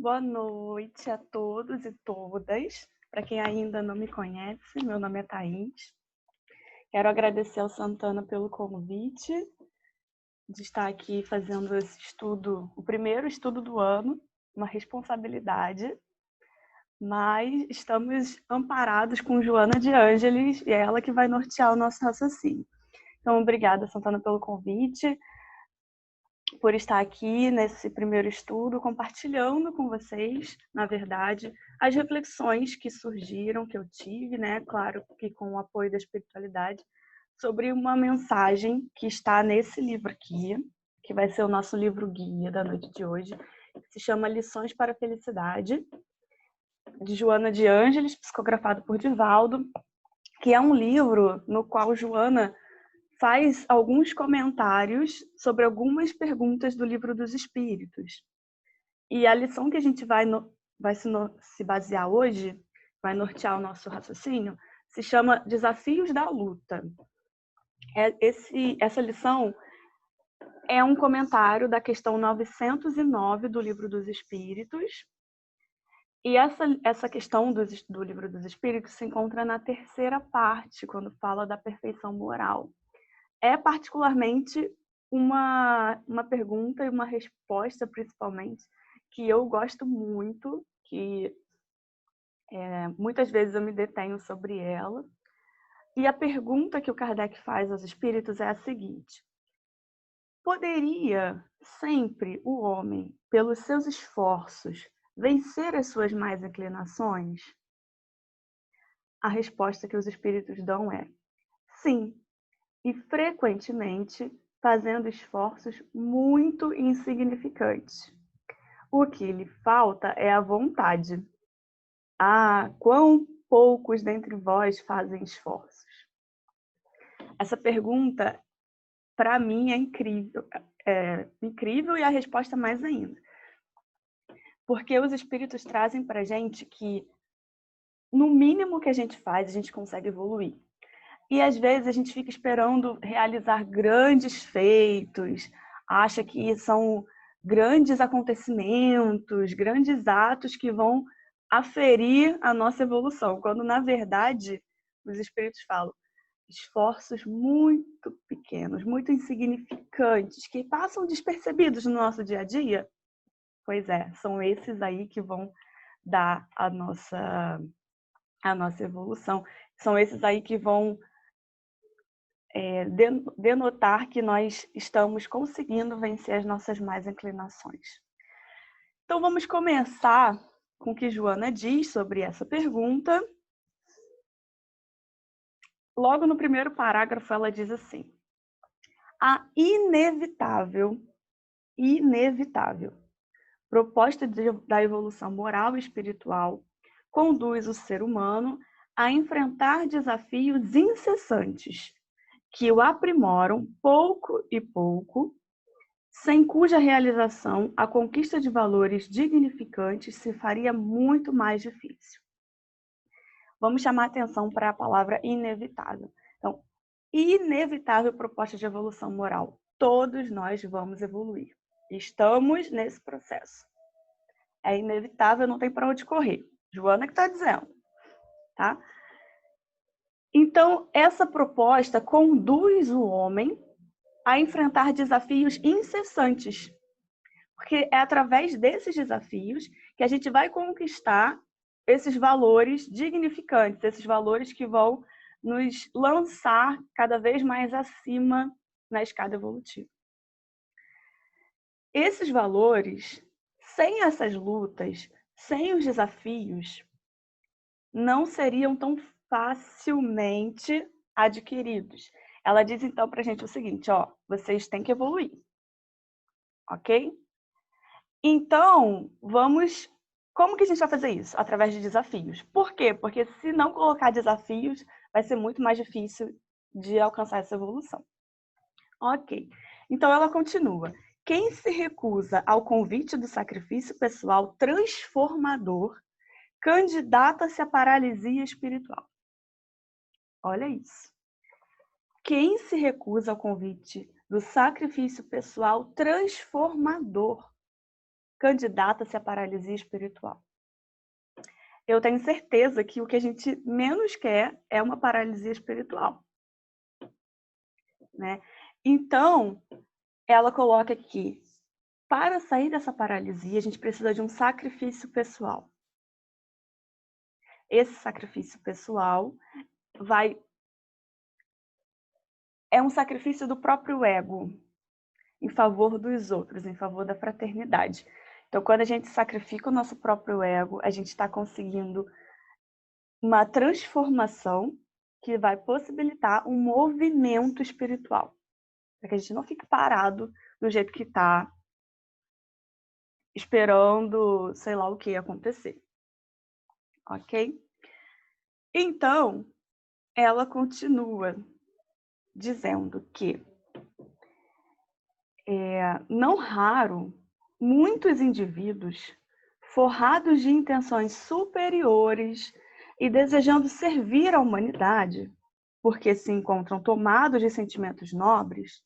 Boa noite a todos e todas. Para quem ainda não me conhece, meu nome é Thaís. Quero agradecer ao Santana pelo convite de estar aqui fazendo esse estudo, o primeiro estudo do ano, uma responsabilidade, mas estamos amparados com Joana de Ângeles e é ela que vai nortear o nosso raciocínio. Então, obrigada, Santana, pelo convite, por estar aqui nesse primeiro estudo, compartilhando com vocês, na verdade, as reflexões que surgiram, que eu tive, né? Claro que com o apoio da espiritualidade, sobre uma mensagem que está nesse livro aqui, que vai ser o nosso livro guia da noite de hoje, que se chama Lições para a Felicidade, de Joana de Ângeles, psicografado por Divaldo, que é um livro no qual Joana faz alguns comentários sobre algumas perguntas do Livro dos Espíritos. E a lição que a gente vai se basear hoje, vai nortear o nosso raciocínio, se chama Desafios da Luta. Essa lição é um comentário da questão 909 do Livro dos Espíritos. E essa questão do Livro dos Espíritos se encontra na terceira parte, quando fala da perfeição moral. É particularmente uma pergunta e uma resposta, principalmente, que eu gosto muito, que muitas vezes eu me detenho sobre ela. E a pergunta que o Kardec faz aos espíritos é a seguinte: poderia sempre o homem, pelos seus esforços, vencer as suas más inclinações? A resposta que os espíritos dão é sim, e frequentemente fazendo esforços muito insignificantes. O que lhe falta é a vontade. Ah, quão poucos dentre vós fazem esforços. Essa pergunta, para mim, é incrível e a resposta mais ainda. Porque os espíritos trazem para a gente que, no mínimo que a gente faz, a gente consegue evoluir. E às vezes a gente fica esperando realizar grandes feitos, acha que são grandes acontecimentos, grandes atos que vão aferir a nossa evolução, quando na verdade os espíritos falam esforços muito pequenos, muito insignificantes, que passam despercebidos no nosso dia a dia. Pois é, são esses aí que vão dar a nossa evolução. São esses aí que vão denotar que nós estamos conseguindo vencer as nossas más inclinações. Então, vamos começar com o que Joana diz sobre essa pergunta. Logo no primeiro parágrafo, ela diz assim: a inevitável proposta da evolução moral e espiritual conduz o ser humano a enfrentar desafios incessantes que o aprimoram pouco e pouco, sem cuja realização a conquista de valores dignificantes se faria muito mais difícil. Vamos chamar atenção para a palavra inevitável. Então, inevitável proposta de evolução moral. Todos nós vamos evoluir. Estamos nesse processo. É inevitável, não tem para onde correr. Joana que está dizendo, tá? Então, essa proposta conduz o homem a enfrentar desafios incessantes, porque é através desses desafios que a gente vai conquistar esses valores dignificantes, esses valores que vão nos lançar cada vez mais acima na escada evolutiva. Esses valores, sem essas lutas, sem os desafios, não seriam tão facilmente adquiridos. Ela diz então para a gente o seguinte, ó, vocês têm que evoluir, ok? Então, como que a gente vai fazer isso? Através de desafios. Por quê? Porque se não colocar desafios, vai ser muito mais difícil de alcançar essa evolução. Ok. Então, ela continua. Quem se recusa ao convite do sacrifício pessoal transformador, candidata-se à paralisia espiritual. Olha isso. Quem se recusa ao convite do sacrifício pessoal transformador, candidata-se à paralisia espiritual. Eu tenho certeza que o que a gente menos quer é uma paralisia espiritual, né? Então, ela coloca aqui, para sair dessa paralisia, a gente precisa de um sacrifício pessoal. Esse sacrifício pessoal é um sacrifício do próprio ego, em favor dos outros, em favor da fraternidade. Então, quando a gente sacrifica o nosso próprio ego, a gente está conseguindo uma transformação que vai possibilitar um movimento espiritual. Para que a gente não fique parado do jeito que está, esperando sei lá o que acontecer. Ok? Então, ela continua dizendo que, não raro, muitos indivíduos forrados de intenções superiores e desejando servir à humanidade, porque se encontram tomados de sentimentos nobres,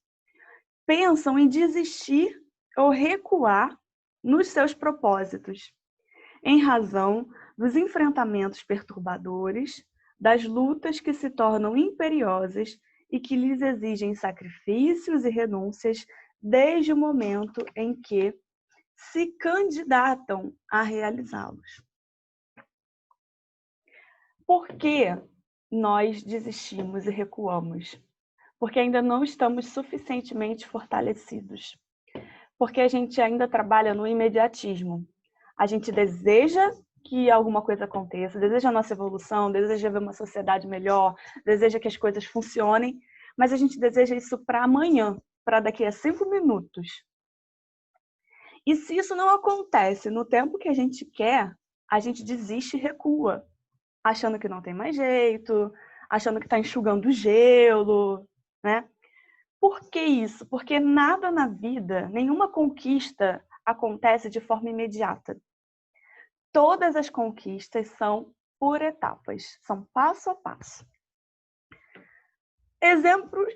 pensam em desistir ou recuar nos seus propósitos, em razão dos enfrentamentos perturbadores, das lutas que se tornam imperiosas e que lhes exigem sacrifícios e renúncias desde o momento em que se candidatam a realizá-los. Por que nós desistimos e recuamos? Porque ainda não estamos suficientemente fortalecidos. Porque a gente ainda trabalha no imediatismo. A gente deseja que alguma coisa aconteça, deseja a nossa evolução, deseja ver uma sociedade melhor, deseja que as coisas funcionem, mas a gente deseja isso para amanhã, para daqui a 5 minutos. E se isso não acontece no tempo que a gente quer, a gente desiste e recua, achando que não tem mais jeito, achando que está enxugando gelo, né? Por que isso? Porque nada na vida, nenhuma conquista acontece de forma imediata. Todas as conquistas são por etapas, são passo a passo.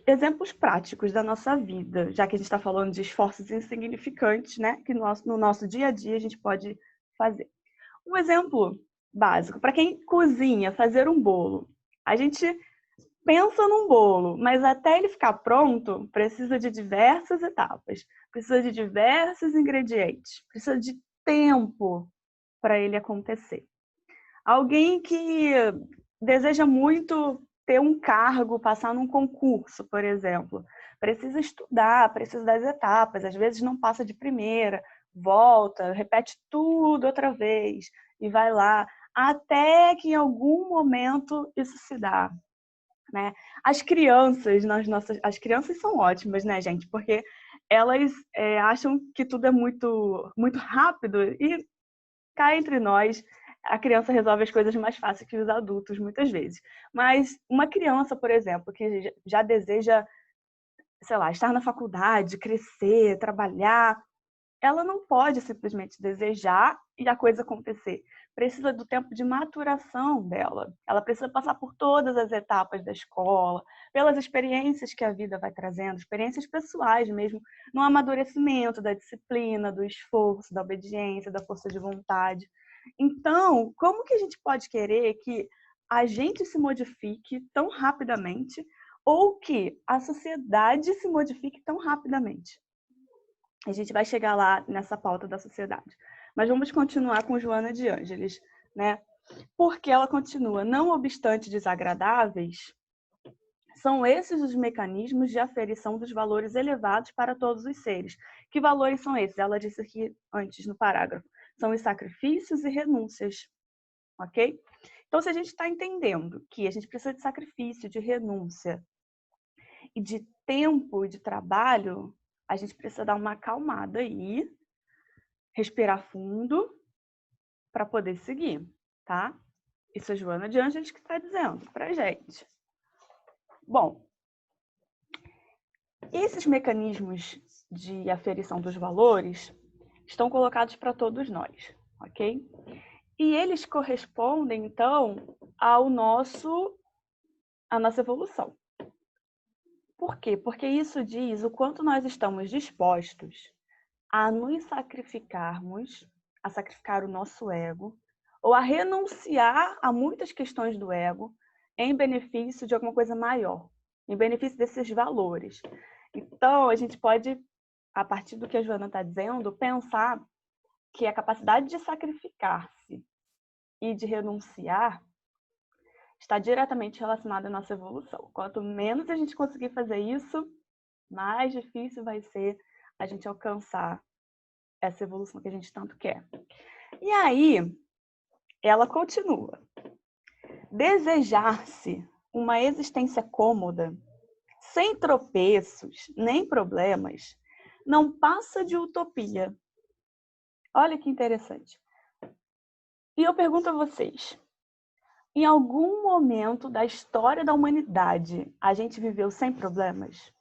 Exemplos práticos da nossa vida, já que a gente está falando de esforços insignificantes, né? Que no nosso dia a dia a gente pode fazer. Um exemplo básico, para quem cozinha, fazer um bolo. A gente pensa num bolo, mas até ele ficar pronto, precisa de diversas etapas, precisa de diversos ingredientes, precisa de tempo para ele acontecer. Alguém que deseja muito ter um cargo, passar num concurso, por exemplo, precisa estudar, precisa das etapas, às vezes não passa de primeira, volta, repete tudo outra vez e vai lá, até que em algum momento isso se dá. Né? As crianças, as crianças são ótimas, né, gente? Porque elas acham que tudo é muito, muito rápido e cá entre nós, a criança resolve as coisas mais fáceis que os adultos, muitas vezes. Mas uma criança, por exemplo, que já deseja, sei lá, estar na faculdade, crescer, trabalhar, ela não pode simplesmente desejar e a coisa acontecer. Precisa do tempo de maturação dela. Ela precisa passar por todas as etapas da escola, pelas experiências que a vida vai trazendo, experiências pessoais mesmo, no amadurecimento da disciplina, do esforço, da obediência, da força de vontade. Então, como que a gente pode querer que a gente se modifique tão rapidamente ou que a sociedade se modifique tão rapidamente? A gente vai chegar lá nessa pauta da sociedade. Mas vamos continuar com Joana de Ângeles, né? Porque ela continua, não obstante desagradáveis, são esses os mecanismos de aferição dos valores elevados para todos os seres. Que valores são esses? Ela disse aqui antes, no parágrafo. São os sacrifícios e renúncias, ok? Então, se a gente está entendendo que a gente precisa de sacrifício, de renúncia e de tempo e de trabalho, a gente precisa dar uma acalmada aí, respirar fundo para poder seguir, tá? Isso é Joana de Ângeles que está dizendo pra gente. Bom, esses mecanismos de aferição dos valores estão colocados para todos nós, ok? E eles correspondem, então, à nossa evolução. Por quê? Porque isso diz o quanto nós estamos dispostos a nos sacrificarmos, a sacrificar o nosso ego, ou a renunciar a muitas questões do ego em benefício de alguma coisa maior, em benefício desses valores. Então, a gente pode, a partir do que a Joana está dizendo, pensar que a capacidade de sacrificar-se e de renunciar está diretamente relacionada à nossa evolução. Quanto menos a gente conseguir fazer isso, mais difícil vai ser a gente alcançar essa evolução que a gente tanto quer. E aí, ela continua. Desejar-se uma existência cômoda, sem tropeços nem problemas, não passa de utopia. Olha que interessante. E eu pergunto a vocês, em algum momento da história da humanidade, a gente viveu sem problemas?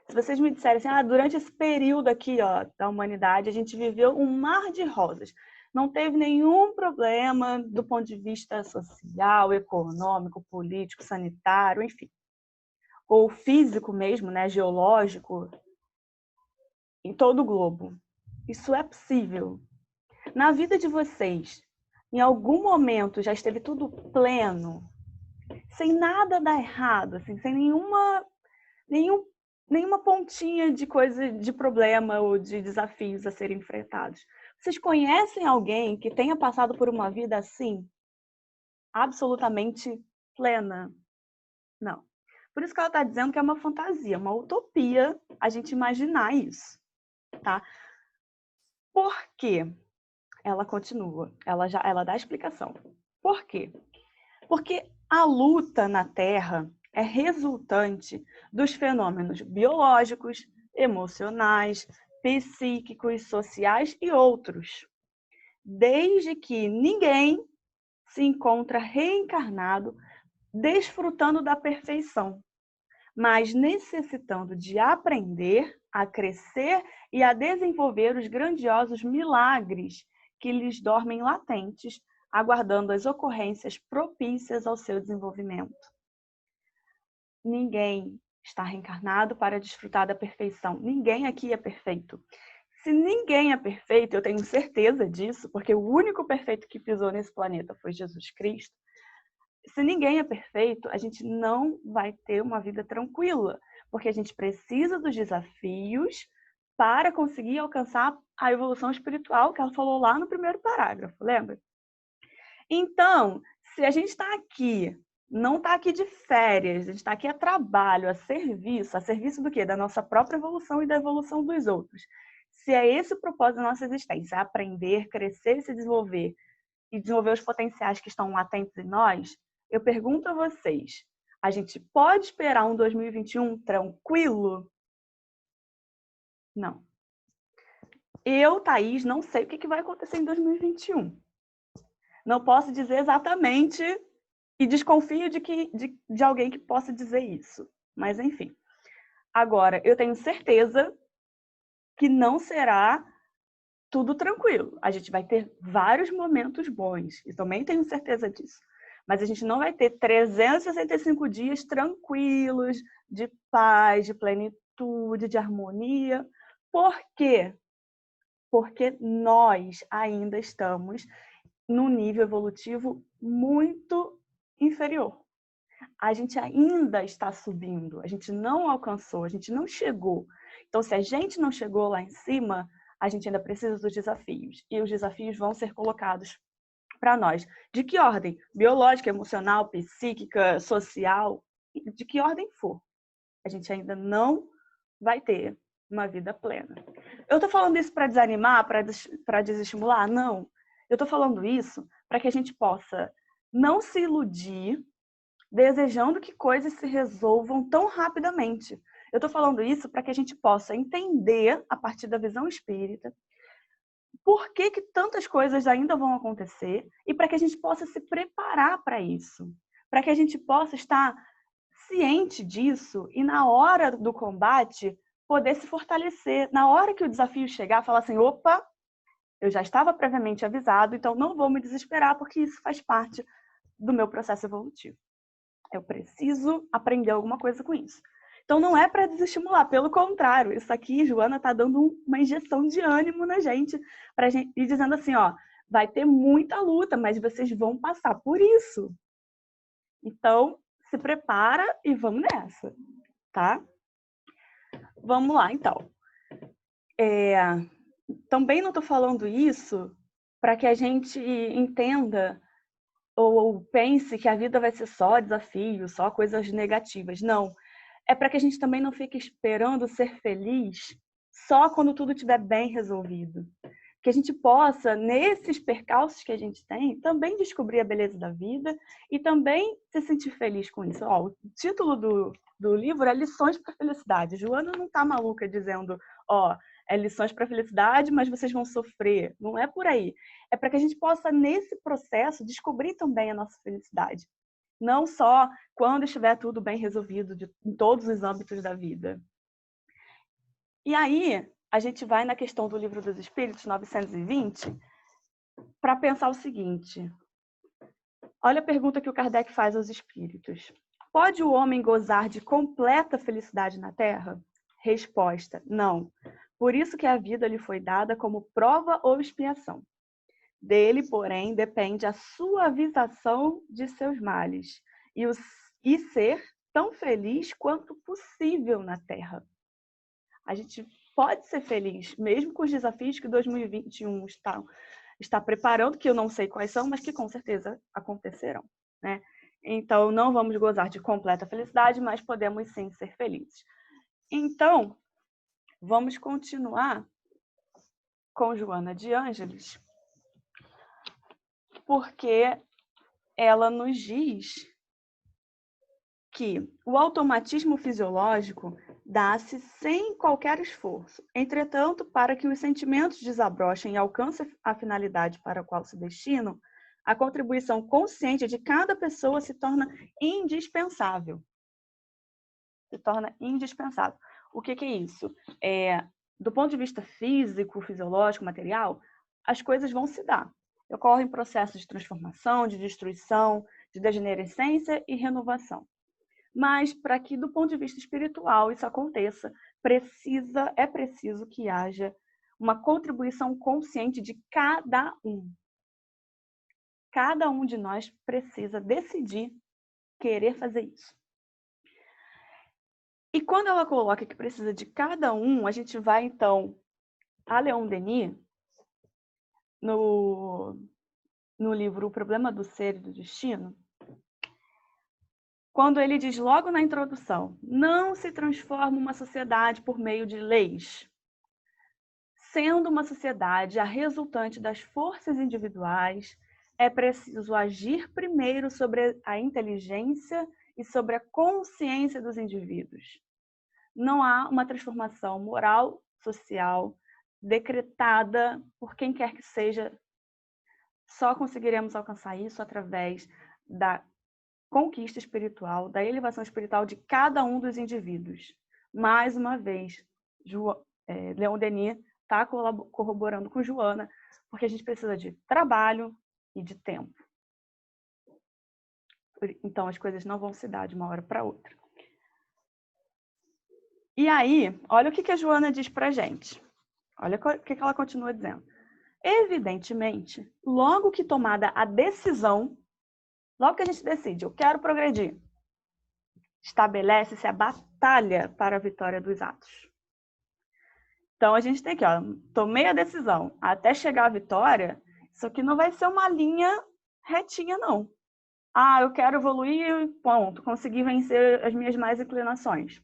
Se vocês me disserem assim, durante esse período aqui, da humanidade, a gente viveu um mar de rosas. Não teve nenhum problema do ponto de vista social, econômico, político, sanitário, enfim. Ou físico mesmo, né, geológico, em todo o globo. Isso é possível. Na vida de vocês, em algum momento já esteve tudo pleno, sem nada dar errado, assim, sem nenhuma pontinha de coisa, de problema ou de desafios a serem enfrentados. Vocês conhecem alguém que tenha passado por uma vida assim? Absolutamente plena? Não. Por isso que ela está dizendo que é uma fantasia, uma utopia a gente imaginar isso, tá? Por quê? Ela continua, ela dá a explicação. Por quê? Porque a luta na Terra é resultante dos fenômenos biológicos, emocionais, psíquicos, sociais e outros. Desde que ninguém se encontra reencarnado desfrutando da perfeição, mas necessitando de aprender a crescer e a desenvolver os grandiosos milagres que lhes dormem latentes, aguardando as ocorrências propícias ao seu desenvolvimento. Ninguém está reencarnado para desfrutar da perfeição. Ninguém aqui é perfeito. Se ninguém é perfeito, eu tenho certeza disso, porque o único perfeito que pisou nesse planeta foi Jesus Cristo. Se ninguém é perfeito, a gente não vai ter uma vida tranquila, porque a gente precisa dos desafios para conseguir alcançar a evolução espiritual que ela falou lá no primeiro parágrafo, lembra? Então, se a gente está aqui, não está aqui de férias, a gente está aqui a trabalho, a serviço do quê? Da nossa própria evolução e da evolução dos outros. Se é esse o propósito da nossa existência, aprender, crescer e se desenvolver, e desenvolver os potenciais que estão latentes em nós, eu pergunto a vocês, a gente pode esperar um 2021 tranquilo? Não. Eu, Thaís, não sei o que vai acontecer em 2021. Não posso dizer exatamente e desconfio de alguém que possa dizer isso. Mas, enfim. Agora, eu tenho certeza que não será tudo tranquilo. A gente vai ter vários momentos bons. E também tenho certeza disso. Mas a gente não vai ter 365 dias tranquilos, de paz, de plenitude, de harmonia. Por quê? Porque nós ainda estamos num nível evolutivo muito inferior. A gente ainda está subindo, a gente não alcançou, a gente não chegou. Então, se a gente não chegou lá em cima, a gente ainda precisa dos desafios. E os desafios vão ser colocados para nós. De que ordem? Biológica, emocional, psíquica, social, de que ordem for. A gente ainda vai ter uma vida plena. Eu estou falando isso para desanimar, para desestimular? Não. Eu estou falando isso para que a gente possa não se iludir desejando que coisas se resolvam tão rapidamente. Eu estou falando isso para que a gente possa entender, a partir da visão espírita, por que tantas coisas ainda vão acontecer e para que a gente possa se preparar para isso. Para que a gente possa estar ciente disso e na hora do combate poder se fortalecer. Na hora que o desafio chegar, falar assim, opa, eu já estava previamente avisado, então não vou me desesperar porque isso faz parte do meu processo evolutivo. Eu preciso aprender alguma coisa com isso. Então não é para desestimular, pelo contrário, isso aqui, Joana está dando uma injeção de ânimo na gente, pra gente e dizendo assim, ó, vai ter muita luta, mas vocês vão passar por isso. Então, se prepara e vamos nessa, tá? Vamos lá, então. Também não estou falando isso para que a gente entenda ou pense que a vida vai ser só desafio, só coisas negativas. Não. É para que a gente também não fique esperando ser feliz só quando tudo estiver bem resolvido. Que a gente possa, nesses percalços que a gente tem, também descobrir a beleza da vida e também se sentir feliz com isso. Ó, o título do livro é Lições para a Felicidade. Joana não está maluca dizendo, ó, é lições para a felicidade, mas vocês vão sofrer. Não é por aí. É para que a gente possa, nesse processo, descobrir também a nossa felicidade. Não só quando estiver tudo bem resolvido em todos os âmbitos da vida. E aí, a gente vai na questão do Livro dos Espíritos, 920, para pensar o seguinte. Olha a pergunta que o Kardec faz aos espíritos. Pode o homem gozar de completa felicidade na Terra? Resposta: não. Por isso que a vida lhe foi dada como prova ou expiação. Dele, porém, depende a suavização de seus males e ser tão feliz quanto possível na Terra. A gente pode ser feliz, mesmo com os desafios que 2021 está preparando, que eu não sei quais são, mas que com certeza acontecerão, né? Então, não vamos gozar de completa felicidade, mas podemos sim ser felizes. Então, vamos continuar com Joana de Ângeles, porque ela nos diz que o automatismo fisiológico dá-se sem qualquer esforço. Entretanto, para que os sentimentos desabrochem e alcancem a finalidade para a qual se destinam, a contribuição consciente de cada pessoa se torna indispensável. Se torna indispensável. O que é isso? Do ponto de vista físico, fisiológico, material, as coisas vão se dar. Ocorrem processos de transformação, de destruição, de degenerescência e renovação. Mas, para que, do ponto de vista espiritual, isso aconteça, é preciso que haja uma contribuição consciente de cada um. Cada um de nós precisa decidir querer fazer isso. E quando ela coloca que precisa de cada um, a gente vai, então, a Leon Denis, no livro O Problema do Ser e do Destino, quando ele diz logo na introdução, não se transforma uma sociedade por meio de leis, sendo uma sociedade a resultante das forças individuais, é preciso agir primeiro sobre a inteligência e sobre a consciência dos indivíduos. Não há uma transformação moral, social, decretada por quem quer que seja. Só conseguiremos alcançar isso através da conquista espiritual, da elevação espiritual de cada um dos indivíduos. Mais uma vez, Leon Denis está corroborando com Joana, porque a gente precisa de trabalho e de tempo. Então, as coisas não vão se dar de uma hora para outra. E aí, olha o que a Joana diz para a gente. Olha o que ela continua dizendo. Evidentemente, logo que tomada a decisão, logo que a gente decide, eu quero progredir, estabelece-se a batalha para a vitória dos atos. Então, a gente tem que, tomei a decisão, até chegar à vitória, isso aqui não vai ser uma linha retinha, não. Eu quero evoluir, ponto, consegui vencer as minhas más inclinações.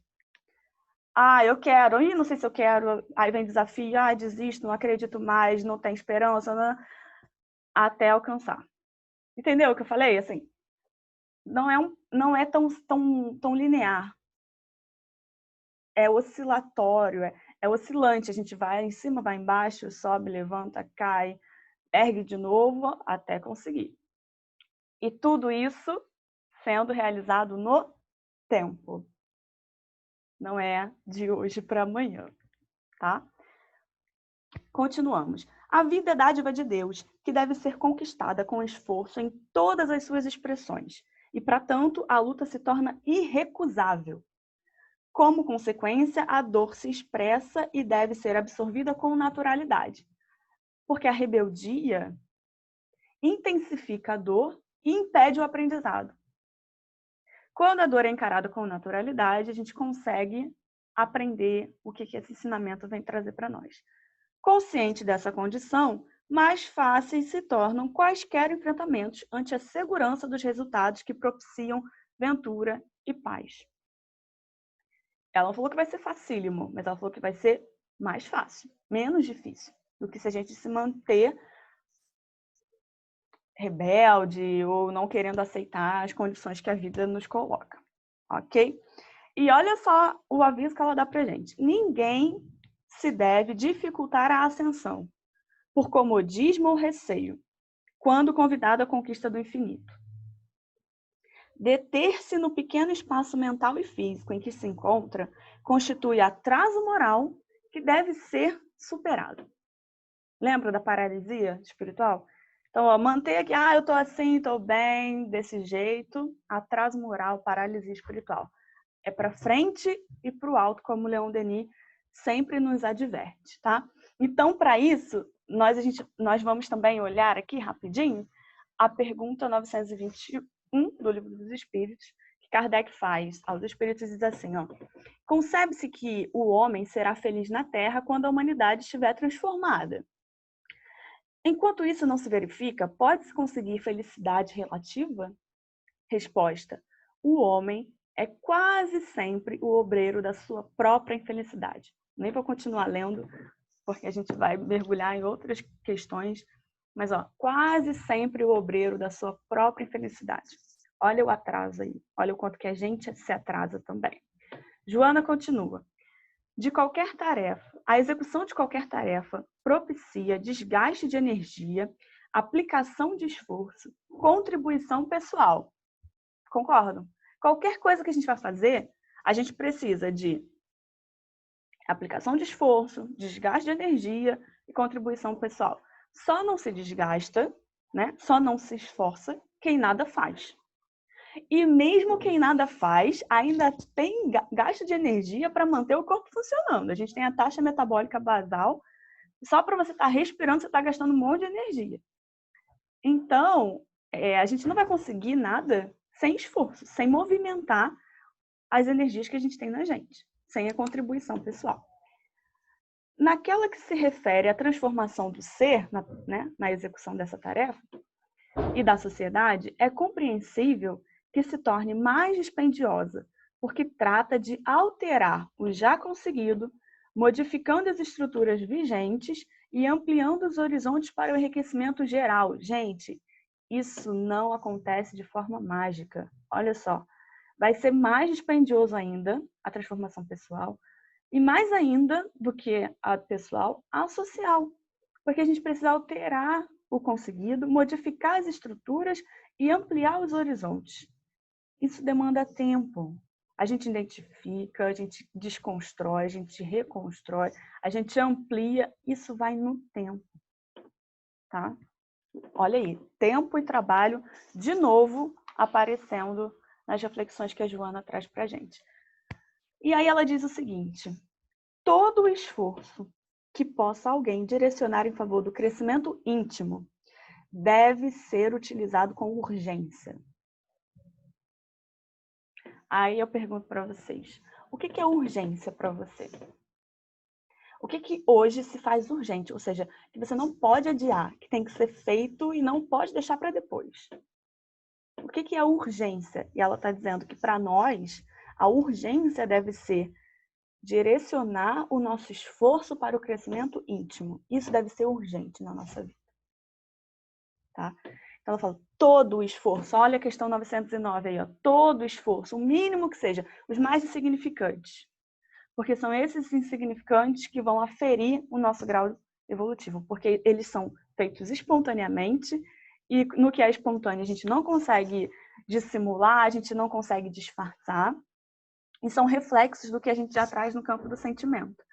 Eu quero, não sei se eu quero, aí vem desafio, desisto, não acredito mais, não tem esperança, até alcançar. Entendeu o que eu falei? Assim, não é tão linear. É oscilatório, é oscilante. A gente vai em cima, vai embaixo, sobe, levanta, cai, ergue de novo até conseguir. E tudo isso sendo realizado no tempo. Não é de hoje para amanhã, tá? Continuamos. A vida é dádiva de Deus, que deve ser conquistada com esforço em todas as suas expressões. E, para tanto, a luta se torna irrecusável. Como consequência, a dor se expressa e deve ser absorvida com naturalidade. Porque a rebeldia intensifica a dor e impede o aprendizado. Quando a dor é encarada com naturalidade, a gente consegue aprender o que esse ensinamento vem trazer para nós. Consciente dessa condição, mais fáceis se tornam quaisquer enfrentamentos ante a segurança dos resultados que propiciam ventura e paz. Ela não falou que vai ser facílimo, mas ela falou que vai ser mais fácil, menos difícil do que se a gente se manter rebelde ou não querendo aceitar as condições que a vida nos coloca, ok? E olha só o aviso que ela dá pra gente. Ninguém se deve dificultar a ascensão por comodismo ou receio, quando convidado à conquista do infinito. Deter-se no pequeno espaço mental e físico em que se encontra constitui atraso moral que deve ser superado. Lembra da paralisia espiritual? Então, ó, manter aqui, eu tô assim, tô bem, desse jeito, atraso moral, paralisia espiritual. É para frente e para o alto, como o Leon Denis sempre nos adverte, tá? Então, para isso, nós vamos também olhar aqui rapidinho a pergunta 921 do Livro dos Espíritos, que Kardec faz aos espíritos e diz assim, ó: concebe-se que o homem será feliz na Terra quando a humanidade estiver transformada. Enquanto isso não se verifica, pode-se conseguir felicidade relativa? Resposta: o homem é quase sempre o obreiro da sua própria infelicidade. Nem vou continuar lendo, porque a gente vai mergulhar em outras questões, mas quase sempre o obreiro da sua própria infelicidade. Olha o atraso aí, olha o quanto que a gente se atrasa também. Joana continua. De qualquer tarefa, a execução de qualquer tarefa propicia desgaste de energia, aplicação de esforço, contribuição pessoal. Concordam? Qualquer coisa que a gente vai fazer, a gente precisa de aplicação de esforço, desgaste de energia e contribuição pessoal. Só não se desgasta, né? Só não se esforça quem nada faz. E mesmo quem nada faz, ainda tem gasto de energia para manter o corpo funcionando. A gente tem a taxa metabólica basal. Só para você estar respirando, você está gastando um monte de energia. Então, a gente não vai conseguir nada sem esforço, sem movimentar as energias que a gente tem na gente, sem a contribuição pessoal. Naquela que se refere à transformação do ser, na execução dessa tarefa, e da sociedade, é compreensível que se torne mais dispendiosa, porque trata de alterar o já conseguido, modificando as estruturas vigentes e ampliando os horizontes para o enriquecimento geral. Gente, isso não acontece de forma mágica. Olha só, vai ser mais dispendioso ainda a transformação pessoal e mais ainda do que a pessoal, a social, porque a gente precisa alterar o conseguido, modificar as estruturas e ampliar os horizontes. Isso demanda tempo. A gente identifica, a gente desconstrói, a gente reconstrói, a gente amplia, isso vai no tempo, tá? Olha aí, tempo e trabalho, de novo, aparecendo nas reflexões que a Joana traz pra gente. E aí ela diz o seguinte: todo o esforço que possa alguém direcionar em favor do crescimento íntimo deve ser utilizado com urgência. Aí eu pergunto para vocês, o que é urgência para você? O que hoje se faz urgente? Ou seja, que você não pode adiar, que tem que ser feito e não pode deixar para depois. O que é urgência? E ela está dizendo que para nós, a urgência deve ser direcionar o nosso esforço para o crescimento íntimo. Isso deve ser urgente na nossa vida. Tá? Então ela fala, todo o esforço, olha a questão 909 aí, ó, todo o esforço, o mínimo que seja, os mais insignificantes. Porque são esses insignificantes que vão aferir o nosso grau evolutivo, porque eles são feitos espontaneamente, e no que é espontâneo a gente não consegue dissimular, a gente não consegue disfarçar, e são reflexos do que a gente já traz no campo do sentimento.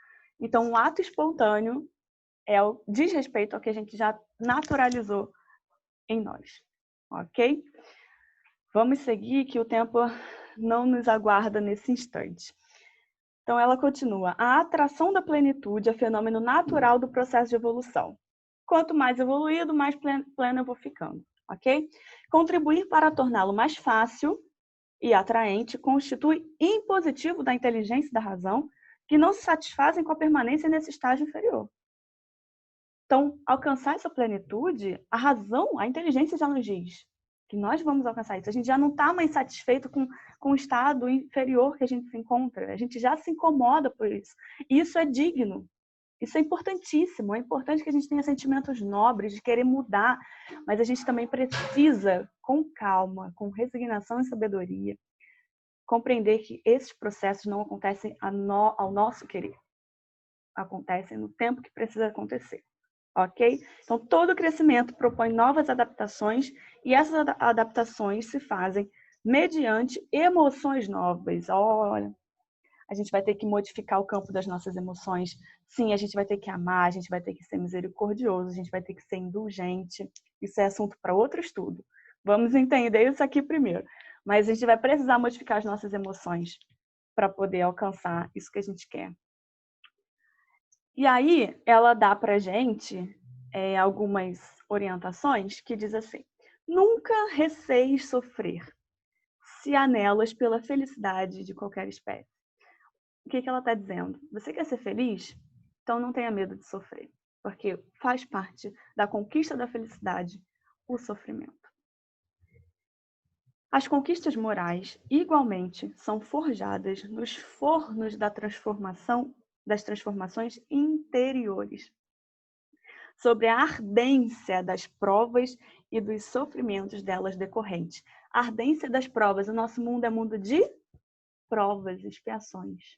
Então, o ato espontâneo diz respeito ao que a gente já naturalizou em nós, ok? Vamos seguir, que o tempo não nos aguarda nesse instante. Então, ela continua. A atração da plenitude é fenômeno natural do processo de evolução. Quanto mais evoluído, mais pleno eu vou ficando, ok? Contribuir para torná-lo mais fácil e atraente constitui impositivo da inteligência e da razão, que não se satisfazem com a permanência nesse estágio inferior. Então, alcançar essa plenitude, a razão, a inteligência já nos diz que nós vamos alcançar isso. A gente já não está mais satisfeito com o estado inferior que a gente se encontra. A gente já se incomoda por isso. E isso é digno. Isso é importantíssimo. É importante que a gente tenha sentimentos nobres de querer mudar, mas a gente também precisa, com calma, com resignação e sabedoria, compreender que esses processos não acontecem ao nosso querer. Acontecem no tempo que precisa acontecer. Ok? Então, todo crescimento propõe novas adaptações e essas adaptações se fazem mediante emoções novas. Olha, a gente vai ter que modificar o campo das nossas emoções. Sim, a gente vai ter que amar, a gente vai ter que ser misericordioso, a gente vai ter que ser indulgente. Isso é assunto para outro estudo. Vamos entender isso aqui primeiro. Mas a gente vai precisar modificar as nossas emoções para poder alcançar isso que a gente quer. E aí, ela dá para a gente algumas orientações que diz assim: nunca receis sofrer, se anelas pela felicidade de qualquer espécie. O que ela está dizendo? Você quer ser feliz? Então não tenha medo de sofrer, porque faz parte da conquista da felicidade o sofrimento. As conquistas morais, igualmente, são forjadas nos fornos das transformações interiores, sobre a ardência das provas e dos sofrimentos delas decorrentes. A ardência das provas. O nosso mundo é mundo de provas, expiações.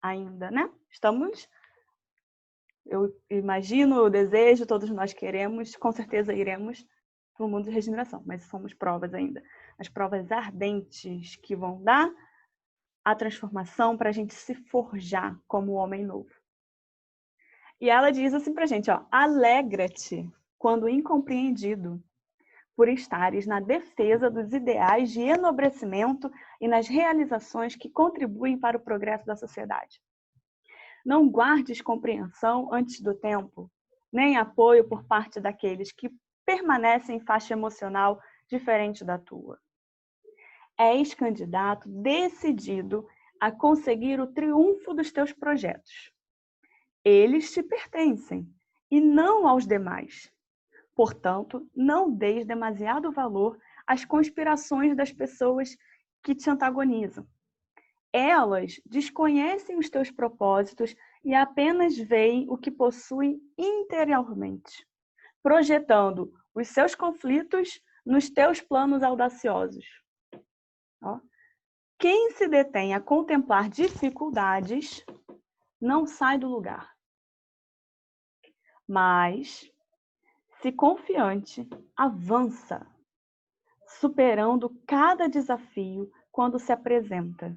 Ainda, né? Eu imagino, eu desejo, todos nós queremos, com certeza iremos para o mundo de regeneração, mas somos provas ainda. As provas ardentes que vão dar a transformação para a gente se forjar como homem novo. E ela diz assim pra gente, ó: alegra-te quando incompreendido, por estares na defesa dos ideais de enobrecimento e nas realizações que contribuem para o progresso da sociedade. Não guardes compreensão antes do tempo, nem apoio por parte daqueles que permanecem em faixa emocional diferente da tua. És candidato decidido a conseguir o triunfo dos teus projetos. Eles te pertencem e não aos demais. Portanto, não deis demasiado valor às conspirações das pessoas que te antagonizam. Elas desconhecem os teus propósitos e apenas veem o que possuem interiormente, projetando os seus conflitos nos teus planos audaciosos. Ó. Quem se detém a contemplar dificuldades não sai do lugar. Mas, se confiante, avança, superando cada desafio quando se apresenta.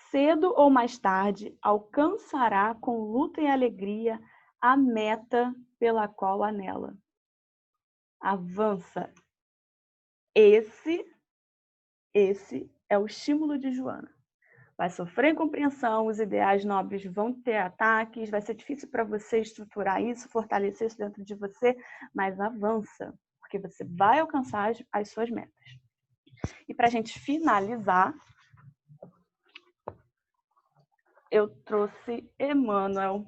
Cedo ou mais tarde, alcançará com luta e alegria a meta pela qual anela. Avança. Esse é o estímulo de Joana. Vai sofrer incompreensão, os ideais nobres vão ter ataques, vai ser difícil para você estruturar isso, fortalecer isso dentro de você, mas avança, porque você vai alcançar as suas metas. E para a gente finalizar, eu trouxe Emmanuel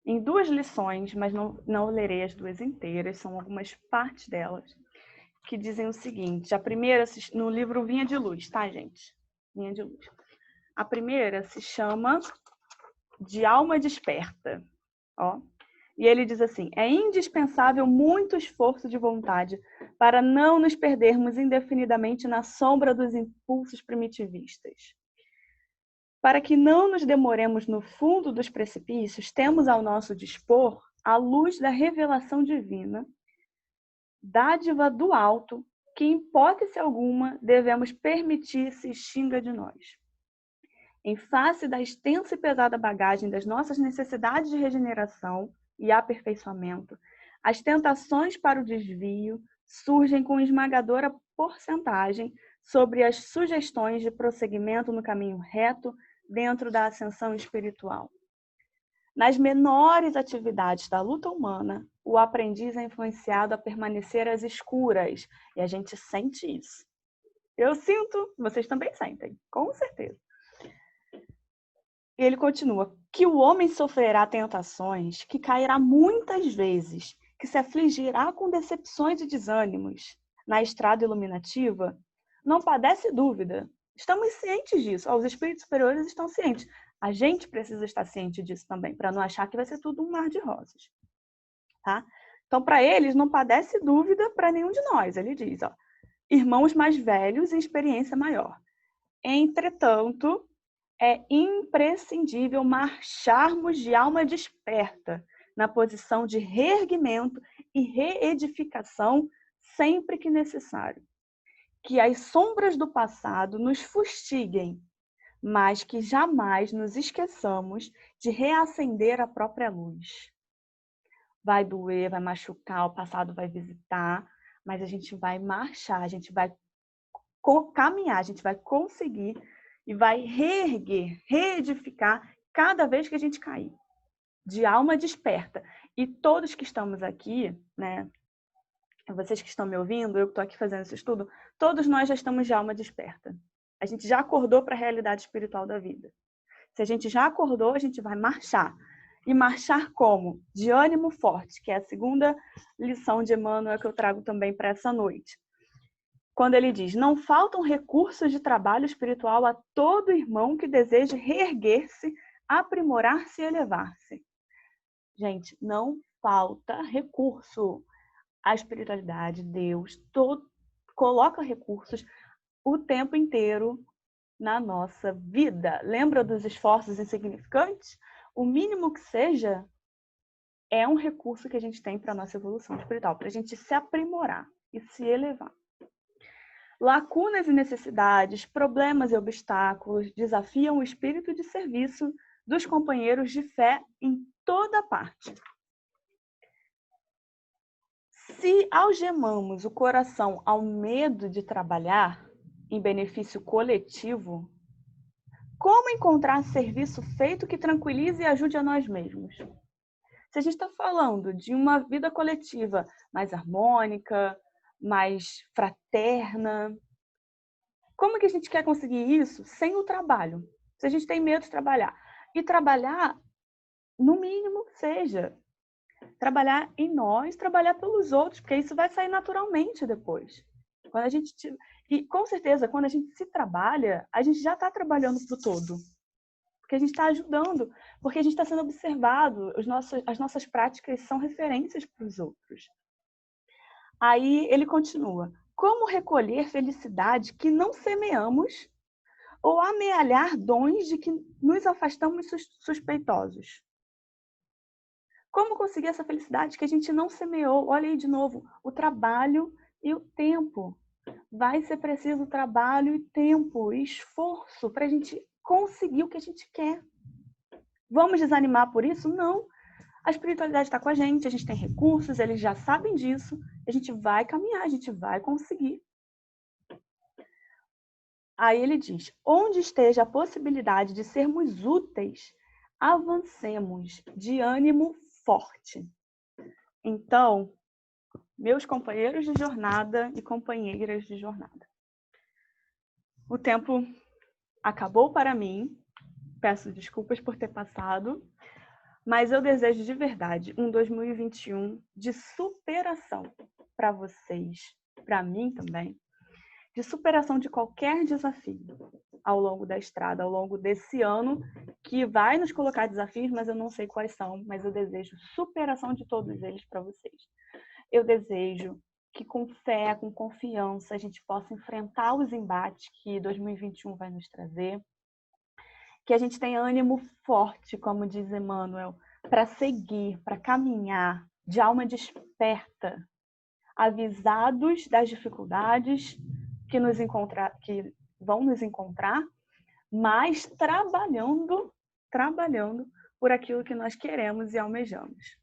em 2 lições, mas não lerei as 2 inteiras, são algumas partes delas, que dizem o seguinte. A primeira, no livro Vinha de Luz, tá, gente? Vinha de Luz. A primeira se chama De Alma Desperta. Ó. E ele diz assim: é indispensável muito esforço de vontade para não nos perdermos indefinidamente na sombra dos impulsos primitivistas. Para que não nos demoremos no fundo dos precipícios, temos ao nosso dispor a luz da revelação divina, dádiva do alto, que em hipótese alguma devemos permitir se extinga de nós. Em face da extensa e pesada bagagem das nossas necessidades de regeneração e aperfeiçoamento, as tentações para o desvio surgem com esmagadora porcentagem sobre as sugestões de prosseguimento no caminho reto dentro da ascensão espiritual. Nas menores atividades da luta humana, o aprendiz é influenciado a permanecer às escuras. E a gente sente isso. Eu sinto, vocês também sentem, com certeza. E ele continua, que o homem sofrerá tentações, que cairá muitas vezes, que se afligirá com decepções e desânimos na estrada iluminativa, não padece dúvida. Estamos cientes disso. Os espíritos superiores estão cientes. A gente precisa estar ciente disso também, para não achar que vai ser tudo um mar de rosas. Tá? Então, para eles, não padece dúvida para nenhum de nós. Ele diz, ó, irmãos mais velhos e experiência maior. Entretanto, é imprescindível marcharmos de alma desperta, na posição de reerguimento e reedificação sempre que necessário. Que as sombras do passado nos fustiguem, mas que jamais nos esqueçamos de reacender a própria luz. Vai doer, vai machucar, o passado vai visitar, mas a gente vai marchar, a gente vai caminhar, a gente vai conseguir e vai reerguer, reedificar cada vez que a gente cair. De alma desperta. E todos que estamos aqui, né? Vocês que estão me ouvindo, eu que estou aqui fazendo esse estudo, todos nós já estamos de alma desperta. A gente já acordou para a realidade espiritual da vida. Se a gente já acordou, a gente vai marchar. E marchar como? De ânimo forte, que é a segunda lição de Emmanuel que eu trago também para essa noite. Quando ele diz, não faltam recursos de trabalho espiritual a todo irmão que deseje reerguer-se, aprimorar-se e elevar-se. Gente, não falta recurso. A espiritualidade, Deus, coloca recursos o tempo inteiro na nossa vida. Lembra dos esforços insignificantes? O mínimo que seja é um recurso que a gente tem para a nossa evolução espiritual, para a gente se aprimorar e se elevar. Lacunas e necessidades, problemas e obstáculos desafiam o espírito de serviço dos companheiros de fé em toda parte. Se algemamos o coração ao medo de trabalhar em benefício coletivo, como encontrar serviço feito que tranquilize e ajude a nós mesmos? Se a gente está falando de uma vida coletiva mais harmônica, mais fraterna, como que a gente quer conseguir isso sem o trabalho? Se a gente tem medo de trabalhar. E trabalhar, no mínimo, seja trabalhar em nós, trabalhar pelos outros, porque isso vai sair naturalmente depois. Quando a gente e com certeza, quando a gente se trabalha, a gente já está trabalhando para o todo. Porque a gente está ajudando, porque a gente está sendo observado, as nossas práticas são referências para os outros. Aí ele continua. Como recolher felicidade que não semeamos ou amealhar dons de que nos afastamos suspeitosos? Como conseguir essa felicidade que a gente não semeou? Olha aí de novo, o trabalho e o tempo. Vai ser preciso trabalho e tempo, e esforço para a gente conseguir o que a gente quer. Vamos desanimar por isso? Não. A espiritualidade está com a gente tem recursos, eles já sabem disso, a gente vai caminhar, a gente vai conseguir. Aí ele diz, onde esteja a possibilidade de sermos úteis, avancemos de ânimo forte. Então, meus companheiros de jornada e companheiras de jornada, o tempo acabou para mim, peço desculpas por ter passado, mas eu desejo de verdade um 2021 de superação para vocês, para mim também, de superação de qualquer desafio ao longo da estrada, ao longo desse ano, que vai nos colocar desafios, mas eu não sei quais são, mas eu desejo superação de todos eles para vocês. Eu desejo que com fé, com confiança, a gente possa enfrentar os embates que 2021 vai nos trazer, que a gente tenha ânimo forte, como diz Emmanuel, para seguir, para caminhar de alma desperta, avisados das dificuldades que vão nos encontrar, mas trabalhando por aquilo que nós queremos e almejamos.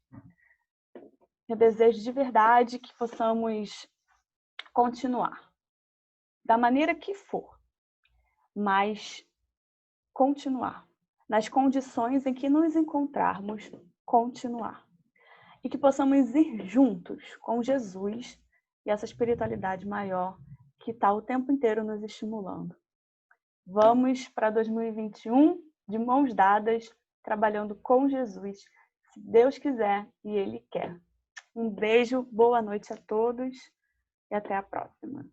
Eu desejo de verdade que possamos continuar, da maneira que for, mas continuar. Nas condições em que nos encontrarmos, continuar. E que possamos ir juntos com Jesus e essa espiritualidade maior que está o tempo inteiro nos estimulando. Vamos para 2021 de mãos dadas, trabalhando com Jesus, se Deus quiser e Ele quer. Um beijo, boa noite a todos e até a próxima.